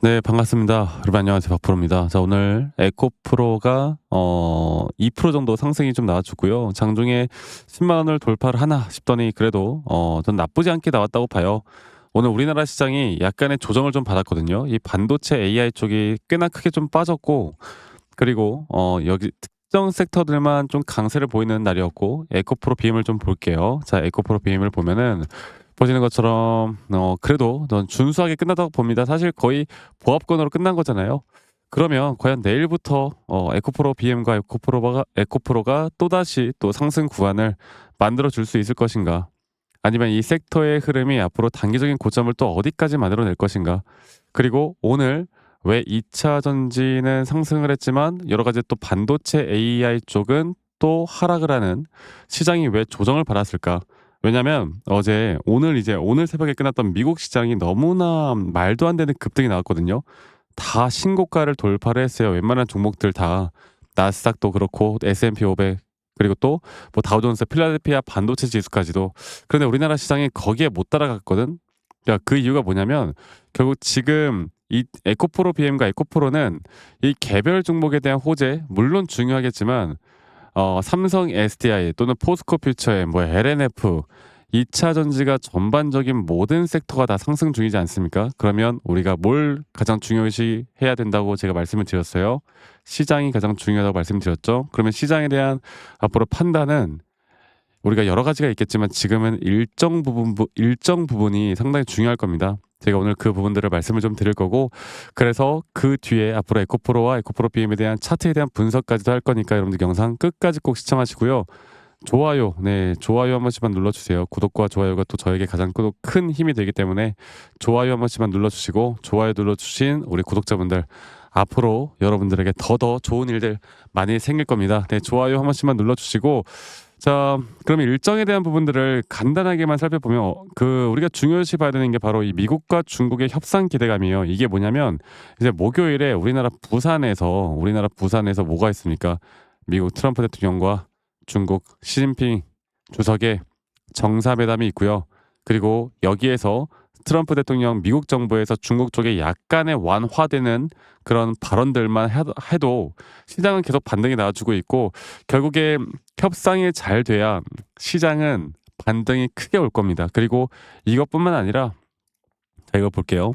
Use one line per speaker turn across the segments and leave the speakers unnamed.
네, 반갑습니다. 여러분 안녕하세요. 박프로입니다. 자, 오늘 에코프로가 2% 정도 상승이 좀 나와주고요. 장중에 10만 원을 돌파를 하나 싶더니 그래도 전 나쁘지 않게 나왔다고 봐요. 오늘 우리나라 시장이 약간의 조정을 좀 받았거든요. 이 반도체 AI 쪽이 꽤나 크게 좀 빠졌고, 그리고 여기 특정 섹터들만 좀 강세를 보이는 날이었고, 에코프로 BM을 좀 볼게요. 자, 에코프로 BM을 보면은 보시는 것처럼 그래도 전 준수하게 끝났다고 봅니다. 사실 거의 보합권으로 끝난 거잖아요. 그러면 과연 내일부터 에코프로 BM과 에코프로가 또다시 또 상승 구간을 만들어 줄 수 있을 것인가? 아니면 이 섹터의 흐름이 앞으로 단기적인 고점을 또 어디까지 만들어낼 것인가? 그리고 오늘 왜 2차 전지는 상승을 했지만 여러 가지 또 반도체 AI 쪽은 또 하락을 하는, 시장이 왜 조정을 받았을까? 왜냐면 오늘 새벽에 끝났던 미국 시장이 너무나 말도 안 되는 급등이 나왔거든요. 다 신고가를 돌파를 했어요. 웬만한 종목들 다. 나스닥도 그렇고 S&P 500, 그리고 또 뭐 다우존스, 필라델피아 반도체 지수까지도. 그런데 우리나라 시장이 거기에 못 따라갔거든. 그러니까 그 이유가 뭐냐면 결국 지금 이 에코프로 BM과 에코프로는 이 개별 종목에 대한 호재 물론 중요하겠지만 삼성 SDI 또는 포스코 퓨처의 뭐 LNF, 2차 전지가 전반적인 모든 섹터가 다 상승 중이지 않습니까? 그러면 우리가 뭘 가장 중요시 해야 된다고 제가 말씀을 드렸어요. 시장이 가장 중요하다고 말씀드렸죠. 그러면 시장에 대한 앞으로 판단은 우리가 여러 가지가 있겠지만 지금은 일정 부분이 상당히 중요할 겁니다. 제가 오늘 그 부분들을 말씀을 좀 드릴 거고, 그래서 그 뒤에 앞으로 에코프로와 에코프로 BM에 대한 차트에 대한 분석까지도 할 거니까 여러분들 영상 끝까지 꼭 시청하시고요. 좋아요, 네, 좋아요 한 번씩만 눌러주세요. 구독과 좋아요가 또 저에게 가장 또 큰 힘이 되기 때문에 좋아요 한 번씩만 눌러주시고, 좋아요 눌러주신 우리 구독자분들 앞으로 여러분들에게 더 좋은 일들 많이 생길 겁니다. 네, 좋아요 한 번씩만 눌러주시고, 자, 그러면 일정에 대한 부분들을 간단하게만 살펴보면 우리가 중요시 봐야 되는 게 바로 이 미국과 중국의 협상 기대감이에요. 이게 뭐냐면 이제 목요일에 우리나라 부산에서 뭐가 있습니까? 미국 트럼프 대통령과 중국 시진핑 주석의 정상회담이 있고요. 그리고 여기에서 트럼프 대통령 미국 정부에서 중국 쪽에 약간의 완화되는 그런 발언들만 해도 시장은 계속 반등이 나와주고 있고, 결국에 협상이 잘 돼야 시장은 반등이 크게 올 겁니다. 그리고 이것뿐만 아니라, 자, 이거 볼게요.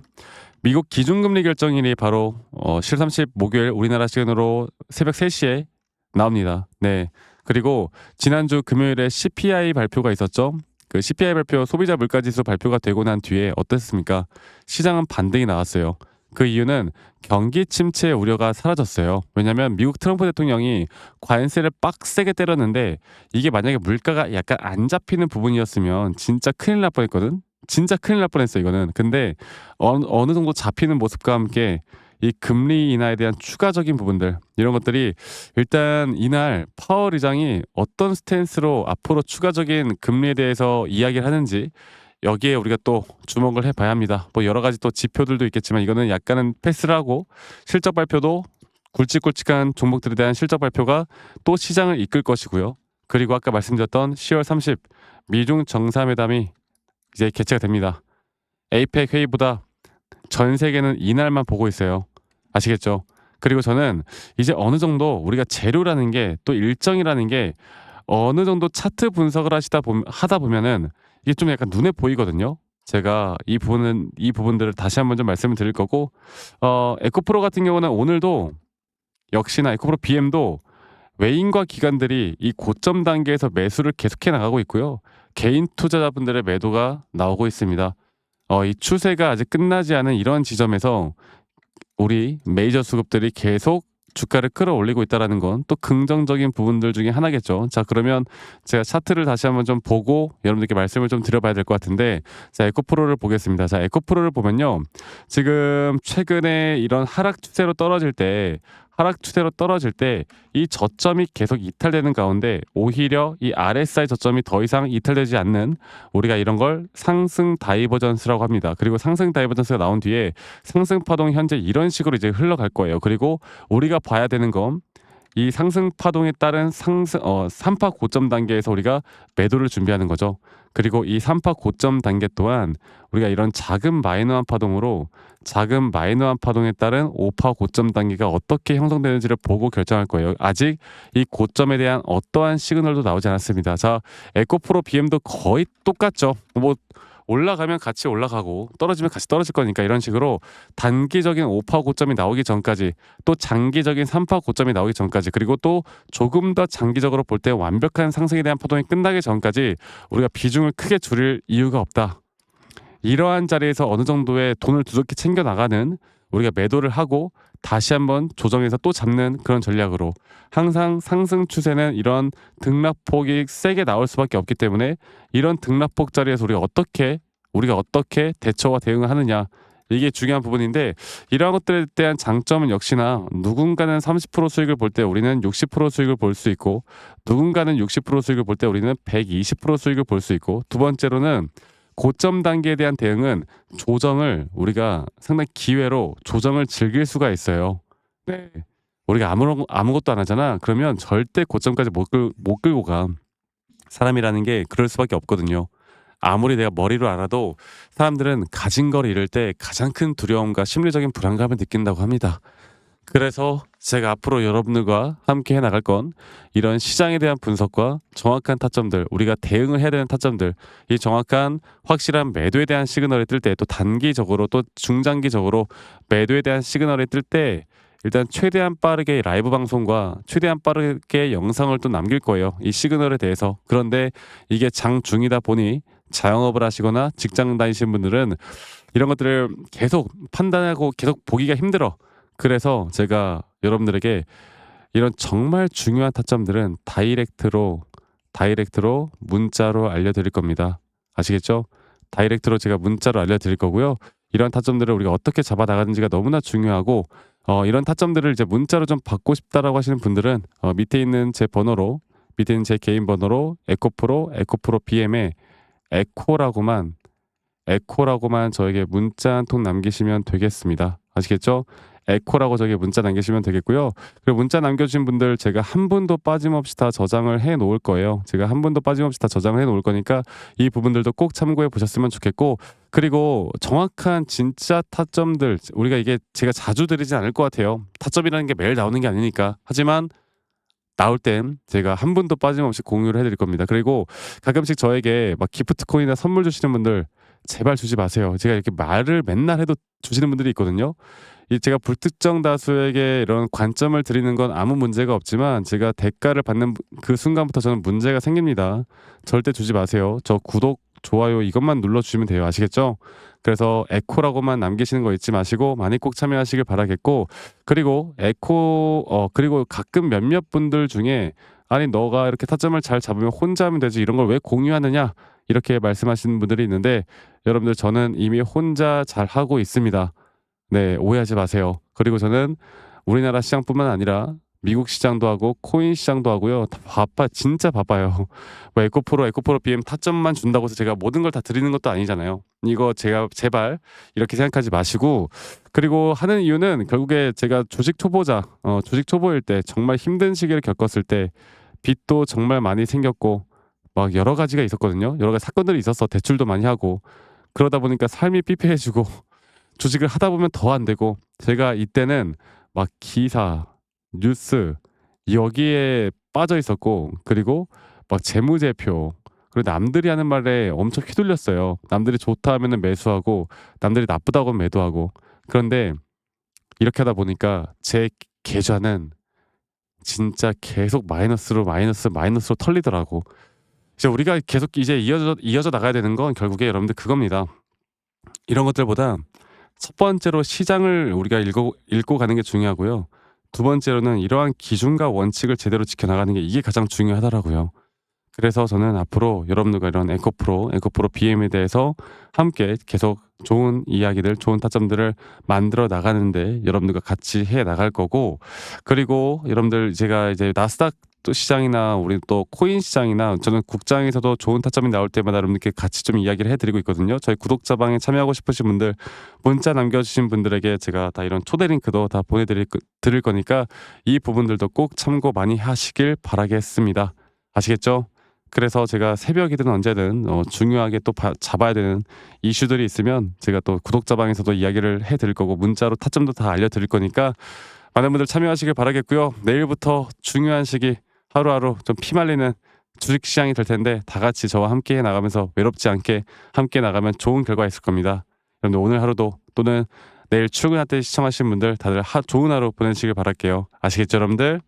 미국 기준금리 결정일이 바로 실30 목요일 우리나라 시간으로 새벽 3시에 나옵니다. 네. 그리고 지난주 금요일에 CPI 발표가 있었죠. 그 CPI 발표, 소비자 물가지수 발표가 되고 난 뒤에 어땠습니까? 시장은 반등이 나왔어요. 그 이유는 경기 침체 우려가 사라졌어요. 왜냐하면 미국 트럼프 대통령이 관세를 빡세게 때렸는데 이게 만약에 물가가 약간 안 잡히는 부분이었으면 진짜 큰일 날 뻔했거든. 진짜 큰일 날 뻔했어 이거는. 근데 어느 정도 잡히는 모습과 함께 이 금리 인하에 대한 추가적인 부분들, 이런 것들이 일단 이날 파월 의장이 어떤 스탠스로 앞으로 추가적인 금리에 대해서 이야기를 하는지, 여기에 우리가 또 주목을 해봐야 합니다. 뭐 여러 가지 또 지표들도 있겠지만 이거는 약간은 패스를 하고, 실적 발표도 굵직굵직한 종목들에 대한 실적 발표가 또 시장을 이끌 것이고요. 그리고 아까 말씀드렸던 10월 30 미중 정상회담이 이제 개최가 됩니다. 에이펙 회의보다 전 세계는 이날만 보고 있어요. 아시겠죠? 그리고 저는 이제 어느 정도 우리가 재료라는 게, 또 일정이라는 게 어느 정도 차트 분석을 하다 보면은 이게 좀 약간 눈에 보이거든요. 제가 이 부분들을 다시 한번 좀 말씀을 드릴 거고, 에코프로 같은 경우는 오늘도 역시나 에코프로 BM도 외인과 기관들이 이 고점 단계에서 매수를 계속해 나가고 있고요. 개인 투자자분들의 매도가 나오고 있습니다. 이 추세가 아직 끝나지 않은 이런 지점에서 우리 메이저 수급들이 계속 주가를 끌어올리고 있다는 건 또 긍정적인 부분들 중에 하나겠죠. 자, 그러면 제가 차트를 다시 한번 좀 보고 여러분들께 말씀을 좀 드려봐야 될 것 같은데, 자, 에코프로를 보겠습니다. 자, 에코프로를 보면요, 지금 최근에 이런 하락 추세로 떨어질 때 이 저점이 계속 이탈되는 가운데 오히려 이 RSI 저점이 더 이상 이탈되지 않는, 우리가 이런 걸 상승 다이버전스라고 합니다. 그리고 상승 다이버전스가 나온 뒤에 상승 파동 현재 이런 식으로 이제 흘러갈 거예요. 그리고 우리가 봐야 되는 건 이 상승 파동에 따른 상승 3파 고점 단계에서 우리가 매도를 준비하는 거죠. 그리고 이 3파 고점 단계 또한 우리가 이런 작은 마이너한 파동에 따른 5파 고점 단계가 어떻게 형성되는지를 보고 결정할 거예요. 아직 이 고점에 대한 어떠한 시그널도 나오지 않았습니다. 자, 에코프로 BM도 거의 똑같죠. 뭐 올라가면 같이 올라가고 떨어지면 같이 떨어질 거니까 이런 식으로 단기적인 5파 고점이 나오기 전까지, 또 장기적인 3파 고점이 나오기 전까지, 그리고 또 조금 더 장기적으로 볼 때 완벽한 상승에 대한 파동이 끝나기 전까지 우리가 비중을 크게 줄일 이유가 없다. 이러한 자리에서 어느 정도의 돈을 두둑히 챙겨 나가는, 우리가 매도를 하고 다시 한번 조정해서 또 잡는 그런 전략으로, 항상 상승 추세는 이런 등락폭이 세게 나올 수밖에 없기 때문에 이런 등락폭 자리에서 우리가 어떻게 대처와 대응을 하느냐, 이게 중요한 부분인데, 이러한 것들에 대한 장점은 역시나 누군가는 30% 수익을 볼 때 우리는 60% 수익을 볼 수 있고, 누군가는 60% 수익을 볼 때 우리는 120% 수익을 볼 수 있고, 두 번째로는 고점 단계에 대한 대응은 조정을, 우리가 상당히 기회로 조정을 즐길 수가 있어요. 네. 우리가 아무것도 안 하잖아. 그러면 절대 고점까지 못 끌고 가. 사람이라는 게 그럴 수밖에 없거든요. 아무리 내가 머리로 알아도 사람들은 가진 걸 잃을 때 가장 큰 두려움과 심리적인 불안감을 느낀다고 합니다. 그래서 제가 앞으로 여러분들과 함께 해 나갈 건, 이런 시장에 대한 분석과 정확한 타점들, 우리가 대응을 해야 되는 타점들, 이 정확한 확실한 매도에 대한 시그널이 뜰 때, 또 단기적으로 또 중장기적으로 매도에 대한 시그널이 뜰 때 일단 최대한 빠르게 라이브 방송과 최대한 빠르게 영상을 또 남길 거예요, 이 시그널에 대해서. 그런데 이게 장중이다 보니 자영업을 하시거나 직장 다니시는 분들은 이런 것들을 계속 판단하고 계속 보기가 힘들어. 그래서 제가 여러분들에게 이런 정말 중요한 타점들은 다이렉트로 문자로 알려드릴 겁니다. 아시겠죠? 다이렉트로 제가 문자로 알려드릴 거고요. 이런 타점들을 우리가 어떻게 잡아 나가는지가 너무나 중요하고, 이런 타점들을 이제 문자로 좀 받고 싶다라고 하시는 분들은 밑에 있는 제 개인 번호로 에코프로 BM에 에코라고만 저에게 문자 한 통 남기시면 되겠습니다. 아시겠죠? 에코라고 저에게 문자 남기시면 되겠고요. 그리고 문자 남겨주신 분들 제가 한 분도 빠짐없이 다 저장을 해 놓을 거예요. 제가 한 분도 빠짐없이 다 저장을 해 놓을 거니까 이 부분들도 꼭 참고해 보셨으면 좋겠고, 그리고 정확한 진짜 타점들, 우리가 이게 제가 자주 드리진 않을 것 같아요. 타점이라는 게 매일 나오는 게 아니니까. 하지만 나올 땐 제가 한 분도 빠짐없이 공유를 해드릴 겁니다. 그리고 가끔씩 저에게 막 기프트코인이나 선물 주시는 분들 제발 주지 마세요. 제가 이렇게 말을 맨날 해도 주시는 분들이 있거든요. 이 제가 불특정 다수에게 이런 관점을 드리는 건 아무 문제가 없지만, 제가 대가를 받는 그 순간부터 저는 문제가 생깁니다. 절대 주지 마세요. 저 구독, 좋아요 이것만 눌러주시면 돼요. 아시겠죠? 그래서 에코라고만 남기시는 거 잊지 마시고 많이 꼭 참여하시길 바라겠고, 그리고 그리고 가끔 몇몇 분들 중에 아니 너가 이렇게 타점을 잘 잡으면 혼자 하면 되지 이런 걸 왜 공유하느냐 이렇게 말씀하시는 분들이 있는데, 여러분들 저는 이미 혼자 잘 하고 있습니다. 네, 오해하지 마세요. 그리고 저는 우리나라 시장뿐만 아니라 미국 시장도 하고 코인 시장도 하고요. 다 진짜 바빠요. 뭐 에코프로 BM 타점만 준다고 해서 제가 모든 걸 다 드리는 것도 아니잖아요. 이거 제가 제발 이렇게 생각하지 마시고, 그리고 하는 이유는 결국에 제가 조직 초보일 때 정말 힘든 시기를 겪었을 때 빚도 정말 많이 생겼고 막 여러 가지가 있었거든요. 여러 가지 사건들이 있어서 대출도 많이 하고, 그러다 보니까 삶이 피폐해지고 조직을 하다 보면 더 안 되고, 제가 이때는 막 기사, 뉴스 여기에 빠져 있었고, 그리고 막 재무제표, 그리고 남들이 하는 말에 엄청 휘둘렸어요. 남들이 좋다 하면은 매수하고 남들이 나쁘다고 하면 매도하고. 그런데 이렇게 하다 보니까 제 계좌는 진짜 계속 마이너스로 털리더라고. 이제 우리가 계속 이제 이어져 나가야 되는 건 결국에 여러분들 그겁니다. 이런 것들보다 첫 번째로 시장을 우리가 읽고 가는 게 중요하고요. 두 번째로는 이러한 기준과 원칙을 제대로 지켜나가는 게, 이게 가장 중요하더라고요. 그래서 저는 앞으로 여러분들과 이런 에코프로 BM에 대해서 함께 계속 좋은 이야기들, 좋은 타점들을 만들어 나가는데 여러분들과 같이 해 나갈 거고, 그리고 여러분들 제가 이제 나스닥 또 시장이나 우리 또 코인 시장이나 저는 국장에서도 좋은 타점이 나올 때마다 여러분들께 같이 좀 이야기를 해드리고 있거든요. 저희 구독자방에 참여하고 싶으신 분들 문자 남겨주신 분들에게 제가 다 이런 초대 링크도 다 드릴 거니까 이 부분들도 꼭 참고 많이 하시길 바라겠습니다. 아시겠죠? 그래서 제가 새벽이든 언제든 중요하게 또 잡아야 되는 이슈들이 있으면 제가 또 구독자방에서도 이야기를 해드릴 거고 문자로 타점도 다 알려드릴 거니까 많은 분들 참여하시길 바라겠고요. 내일부터 중요한 시기 하루하루 좀 피말리는 주식시장이 될 텐데 다 같이 저와 함께 해 나가면서 외롭지 않게 함께 나가면 좋은 결과 있을 겁니다. 여러분들 오늘 하루도 또는 내일 출근할 때 시청하신 분들 다들 좋은 하루 보내시길 바랄게요. 아시겠죠 여러분들?